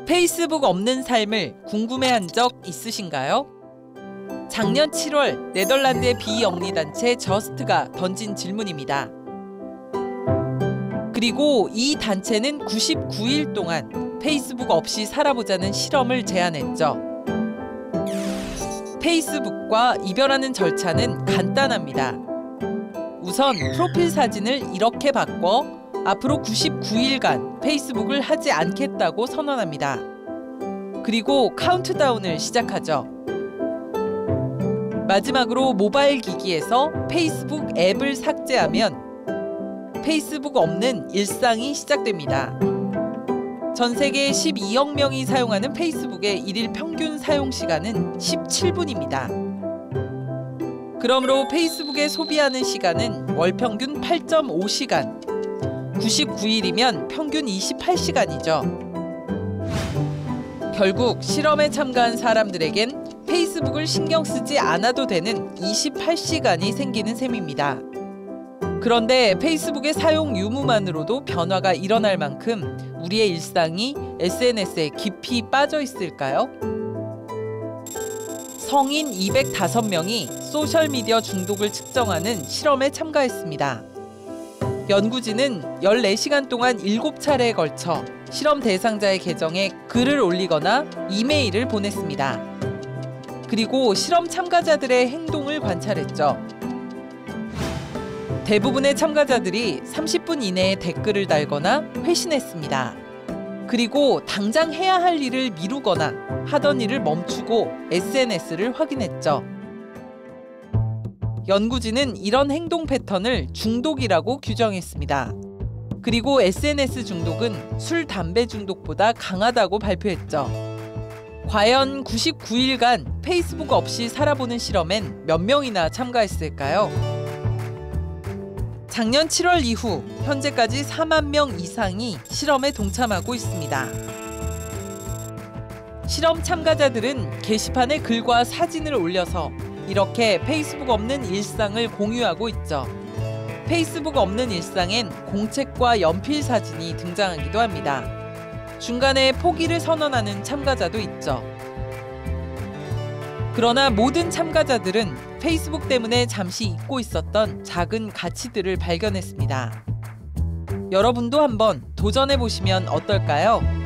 페이스북 없는 삶을 궁금해한 적 있으신가요? 작년 7월 네덜란드의 비영리단체 저스트가 던진 질문입니다. 그리고 이 단체는 99일 동안 페이스북 없이 살아보자는 실험을 제안했죠. 페이스북과 이별하는 절차는 간단합니다. 우선 프로필 사진을 이렇게 바꿔 앞으로 99일간 페이스북을 하지 않겠다고 선언합니다. 그리고 카운트다운을 시작하죠. 마지막으로 모바일 기기에서 페이스북 앱을 삭제하면 페이스북 없는 일상이 시작됩니다. 전 세계 12억 명이 사용하는 페이스북의 일일 평균 사용 시간은 17분입니다. 그러므로 페이스북에 소비하는 시간은 월 평균 8.5시간, 99일이면 평균 28시간이죠. 결국 실험에 참가한 사람들에겐 페이스북을 신경 쓰지 않아도 되는 28시간이 생기는 셈입니다. 그런데 페이스북의 사용 유무만으로도 변화가 일어날 만큼 우리의 일상이 SNS에 깊이 빠져 있을까요? 성인 205명이 소셜미디어 중독을 측정하는 실험에 참가했습니다. 연구진은 14시간 동안 7차례에 걸쳐 실험 대상자의 계정에 글을 올리거나 이메일을 보냈습니다. 그리고 실험 참가자들의 행동을 관찰했죠. 대부분의 참가자들이 30분 이내에 댓글을 달거나 회신했습니다. 그리고 당장 해야 할 일을 미루거나 하던 일을 멈추고 SNS를 확인했죠. 연구진은 이런 행동 패턴을 중독이라고 규정했습니다. 그리고 SNS 중독은 술, 담배 중독보다 강하다고 발표했죠. 과연 99일간 페이스북 없이 살아보는 실험엔 몇 명이나 참가했을까요? 작년 7월 이후 현재까지 4만 명 이상이 실험에 동참하고 있습니다. 실험 참가자들은 게시판에 글과 사진을 올려서 이렇게 페이스북 없는 일상을 공유하고 있죠. 페이스북 없는 일상엔 공책과 연필 사진이 등장하기도 합니다. 중간에 포기를 선언하는 참가자도 있죠. 그러나 모든 참가자들은 페이스북 때문에 잠시 잊고 있었던 작은 가치들을 발견했습니다. 여러분도 한번 도전해보시면 어떨까요?